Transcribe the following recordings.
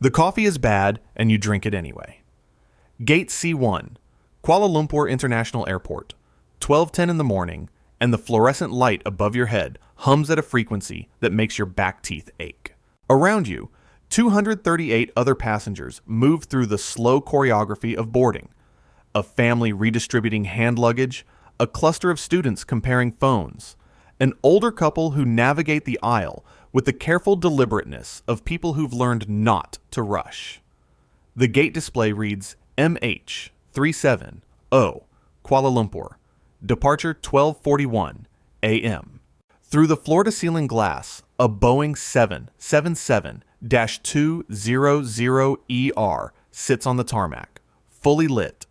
The coffee is bad, and you drink it anyway. Gate C1, Kuala Lumpur International Airport, 12:10 in the morning, and the fluorescent light above your head hums at a frequency that makes your back teeth ache. Around you, 238 other passengers move through the slow choreography of boarding. A family redistributing hand luggage, a cluster of students comparing phones, an older couple who navigate the aisle with the careful deliberateness of people who've learned not to rush. The gate display reads MH370, Kuala Lumpur, departure 12:41 a.m. Through the floor-to-ceiling glass, a Boeing 777-200ER sits on the tarmac, fully lit,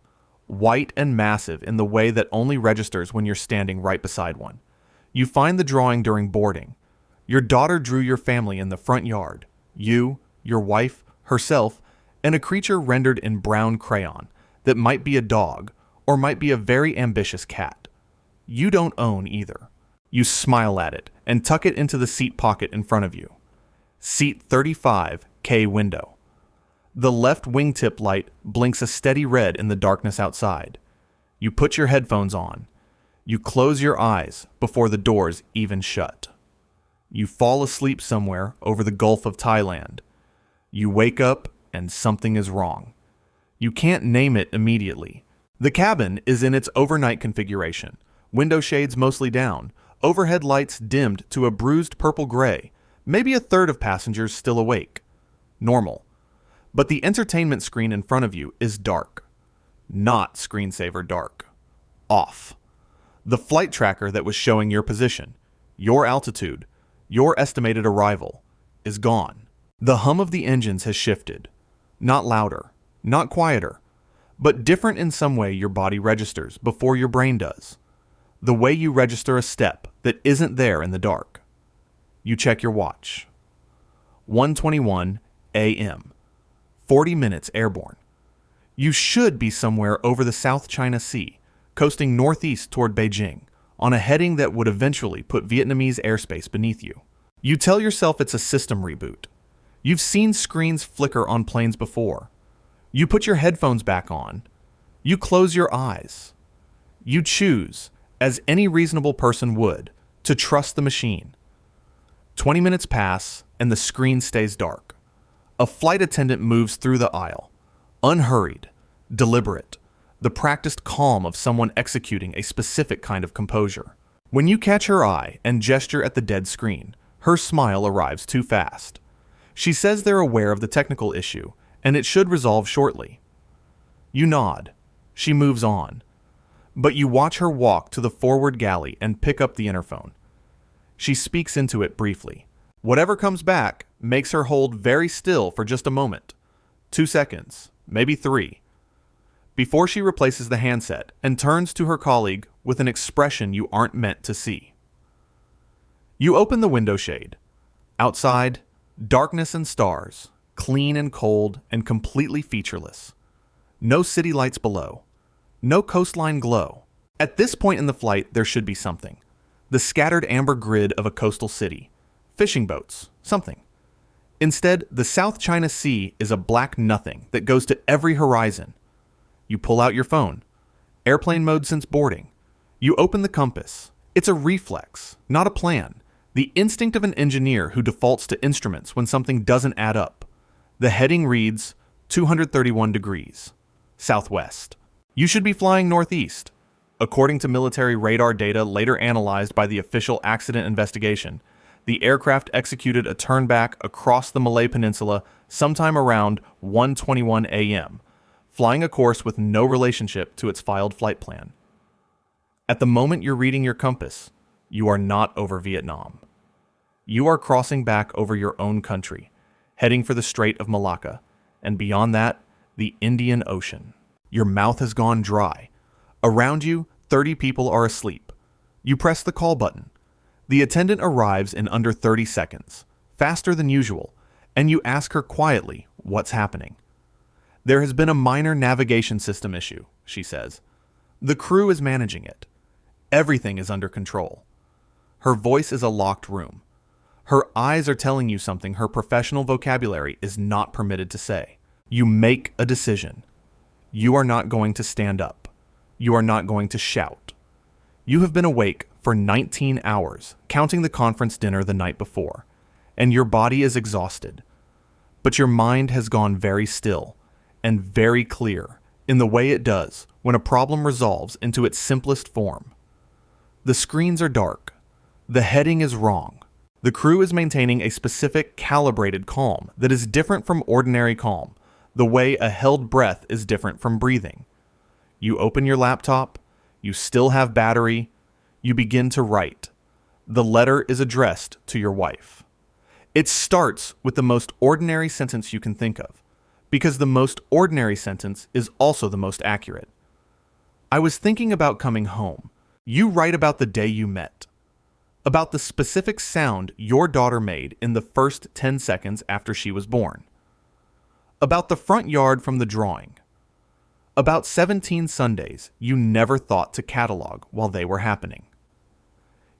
white and massive in the way that only registers when you're standing right beside one. You find the drawing during boarding. Your daughter drew your family in the front yard. You, your wife, herself, and a creature rendered in brown crayon that might be a dog or might be a very ambitious cat. You don't own either. You smile at it and tuck it into the seat pocket in front of you. Seat 35K window. The left wingtip light blinks a steady red in the darkness outside. You put your headphones on. You close your eyes before the doors even shut. You fall asleep somewhere over the Gulf of Thailand. You wake up and something is wrong. You can't name it immediately. The cabin is in its overnight configuration, window shades mostly down, overhead lights dimmed to a bruised purple gray, maybe a third of passengers still awake. Normal. But the entertainment screen in front of you is dark. Not screensaver dark. Off. The flight tracker that was showing your position, your altitude, your estimated arrival, is gone. The hum of the engines has shifted. Not louder, not quieter, but different in some way your body registers before your brain does. The way you register a step that isn't there in the dark. You check your watch. 1:21 a.m. 40 minutes airborne. You should be somewhere over the South China Sea, coasting northeast toward Beijing, on a heading that would eventually put Vietnamese airspace beneath you. You tell yourself it's a system reboot. You've seen screens flicker on planes before. You put your headphones back on. You close your eyes. You choose, as any reasonable person would, to trust the machine. 20 minutes pass, and the screen stays dark. A flight attendant moves through the aisle, unhurried, deliberate, the practiced calm of someone executing a specific kind of composure. When you catch her eye and gesture at the dead screen, her smile arrives too fast. She says they're aware of the technical issue, and it should resolve shortly. You nod. She moves on. But you watch her walk to the forward galley and pick up the interphone. She speaks into it briefly. Whatever comes back makes her hold very still for just a moment. 2 seconds, maybe 3. Before she replaces the handset and turns to her colleague with an expression you aren't meant to see. You open the window shade. Outside, darkness and stars, clean and cold and completely featureless. No city lights below. No coastline glow. At this point in the flight, there should be something. The scattered amber grid of a coastal city. Fishing boats. Something. Instead, the South China Sea is a black nothing that goes to every horizon. You pull out your phone. Airplane mode since boarding. You open the compass. It's a reflex, not a plan. The instinct of an engineer who defaults to instruments when something doesn't add up. The heading reads 231 degrees, southwest. You should be flying northeast. According to military radar data later analyzed by the official accident investigation, the aircraft executed a turnback across the Malay Peninsula sometime around 1:21 a.m., flying a course with no relationship to its filed flight plan. At the moment you're reading your compass, you are not over Vietnam. You are crossing back over your own country, heading for the Strait of Malacca, and beyond that, the Indian Ocean. Your mouth has gone dry. Around you, 30 people are asleep. You press the call button. The attendant arrives in under 30 seconds, faster than usual, and you ask her quietly what's happening. There has been a minor navigation system issue, she says. The crew is managing it. Everything is under control. Her voice is a locked room. Her eyes are telling you something her professional vocabulary is not permitted to say. You make a decision. You are not going to stand up. You are not going to shout. You have been awake for 19 hours, counting the conference dinner the night before, and your body is exhausted. But your mind has gone very still and very clear in the way it does when a problem resolves into its simplest form. The screens are dark. The heading is wrong. The crew is maintaining a specific calibrated calm that is different from ordinary calm, the way a held breath is different from breathing. You open your laptop, you still have battery, you begin to write. The letter is addressed to your wife. It starts with the most ordinary sentence you can think of, because the most ordinary sentence is also the most accurate. I was thinking about coming home. You write about the day you met, about the specific sound your daughter made in the first 10 seconds after she was born, about the front yard from the drawing, about 17 Sundays you never thought to catalog while they were happening.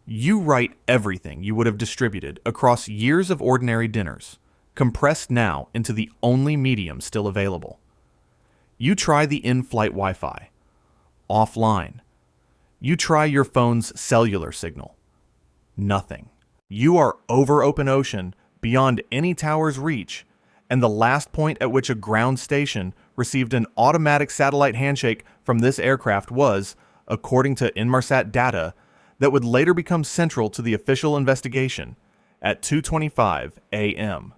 You write everything you would have distributed across years of ordinary dinners, compressed now into the only medium still available. You try the in-flight Wi-Fi, offline. You try your phone's cellular signal. Nothing. You are over open ocean, beyond any tower's reach, and the last point at which a ground station received an automatic satellite handshake from this aircraft was, according to Inmarsat data, that would later become central to the official investigation, at 2:25 a.m.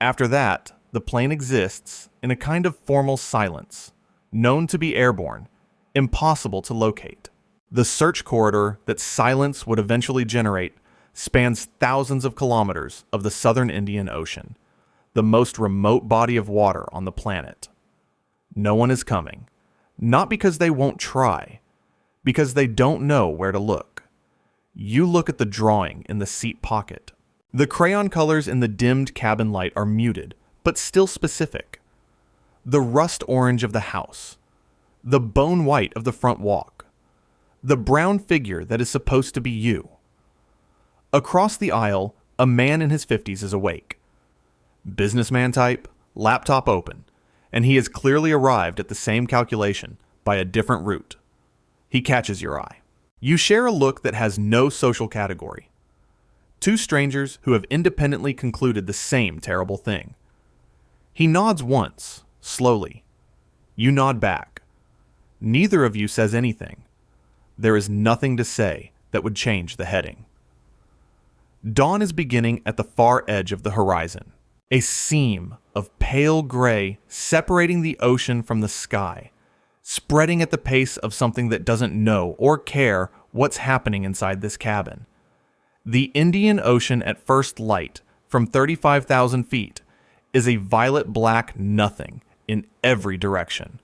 After that, the plane exists in a kind of formal silence, known to be airborne, impossible to locate. The search corridor that silence would eventually generate spans thousands of kilometers of the southern Indian Ocean, the most remote body of water on the planet. No one is coming, not because they won't try, because they don't know where to look. You look at the drawing in the seat pocket. The crayon colors in the dimmed cabin light are muted, but still specific. The rust orange of the house, the bone white of the front walk, the brown figure that is supposed to be you. Across the aisle, a man in his 50s is awake. Businessman type, laptop open, and he has clearly arrived at the same calculation by a different route. He catches your eye. You share a look that has no social category. Two strangers who have independently concluded the same terrible thing. He nods once, slowly. You nod back. Neither of you says anything. There is nothing to say that would change the heading. Dawn is beginning at the far edge of the horizon, a seam of pale gray separating the ocean from the sky, spreading at the pace of something that doesn't know or care what's happening inside this cabin. The Indian Ocean at first light, from 35,000 feet, is a violet-black nothing in every direction.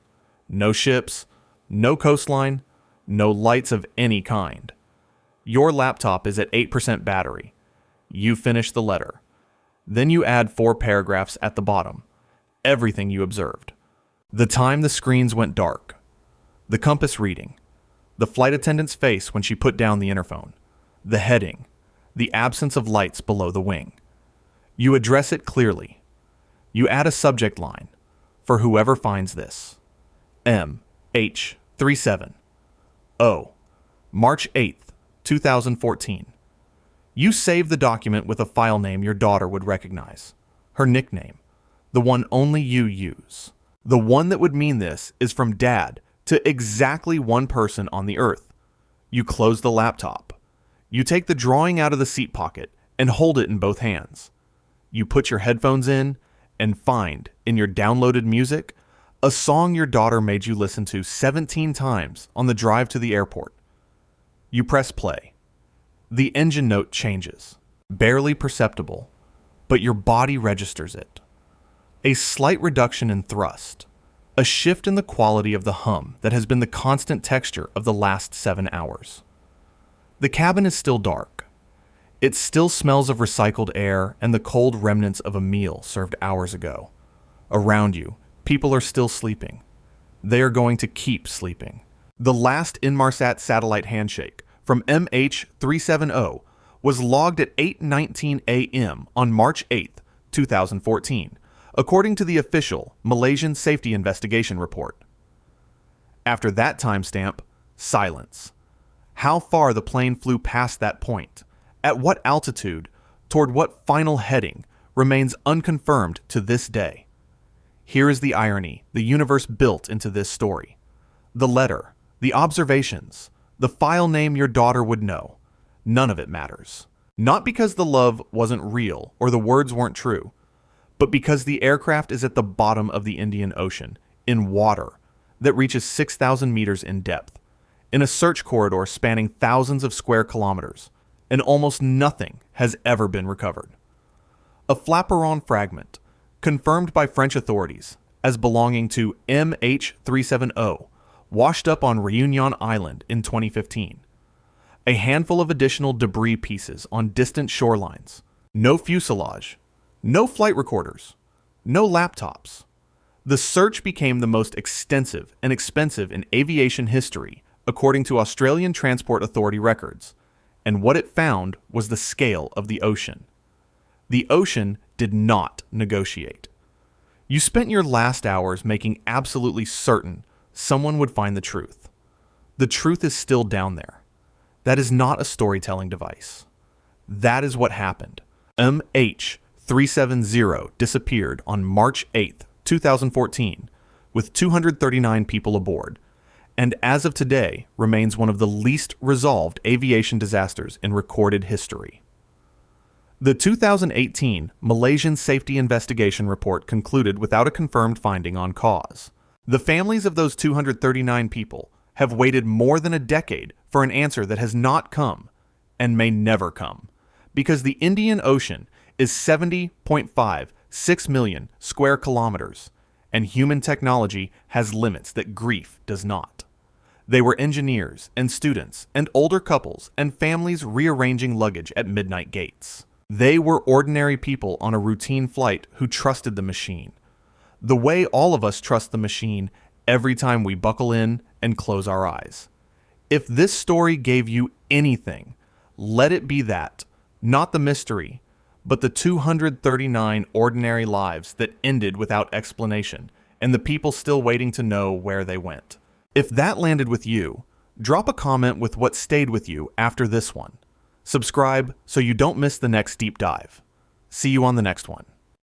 No ships, no coastline, no lights of any kind. Your laptop is at 8% battery. You finish the letter. Then you add 4 paragraphs at the bottom. Everything you observed. The time the screens went dark. The compass reading. The flight attendant's face when she put down the interphone. The heading. The absence of lights below the wing. You address it clearly. You add a subject line. For whoever finds this. MH37. O. March 8th, 2014. You save the document with a file name your daughter would recognize. Her nickname. The one only you use. The one that would mean this is from Dad to exactly one person on the earth. You close the laptop. You take the drawing out of the seat pocket and hold it in both hands. You put your headphones in and find, in your downloaded music, a song your daughter made you listen to 17 times on the drive to the airport. You press play. The engine note changes, barely perceptible, but your body registers it. A slight reduction in thrust, a shift in the quality of the hum that has been the constant texture of the last 7 hours. The cabin is still dark. It still smells of recycled air and the cold remnants of a meal served hours ago. Around you, people are still sleeping. They are going to keep sleeping. The last Inmarsat satellite handshake from MH370 was logged at 8:19 a.m. on March 8, 2014, according to the official Malaysian Safety Investigation Report. After that timestamp, silence. How far the plane flew past that point, at what altitude, toward what final heading, remains unconfirmed to this day. Here is the irony the universe built into this story. The letter, the observations, the file name your daughter would know, none of it matters. Not because the love wasn't real or the words weren't true, but because the aircraft is at the bottom of the Indian Ocean, in water that reaches 6,000 meters in depth, in a search corridor spanning thousands of square kilometers, and almost nothing has ever been recovered. A flaperon fragment, confirmed by French authorities as belonging to MH370, washed up on Réunion Island in 2015. A handful of additional debris pieces on distant shorelines. No fuselage. No flight recorders. No laptops. The search became the most extensive and expensive in aviation history, according to Australian Transport Authority records, and what it found was the scale of the ocean. The ocean did not negotiate. You spent your last hours making absolutely certain someone would find the truth. The truth is still down there. That is not a storytelling device. That is what happened. MH370 disappeared on March 8, 2014, with 239 people aboard, and as of today remains one of the least resolved aviation disasters in recorded history. The 2018 Malaysian Safety Investigation Report concluded without a confirmed finding on cause. The families of those 239 people have waited more than a decade for an answer that has not come and may never come, because the Indian Ocean is 70.56 million square kilometers, and human technology has limits that grief does not. They were engineers and students and older couples and families rearranging luggage at midnight gates. They were ordinary people on a routine flight who trusted the machine, the way all of us trust the machine every time we buckle in and close our eyes. If this story gave you anything, let it be that, not the mystery, but the 239 ordinary lives that ended without explanation, and the people still waiting to know where they went. If that landed with you, drop a comment with what stayed with you after this one. Subscribe so you don't miss the next deep dive. See you on the next one.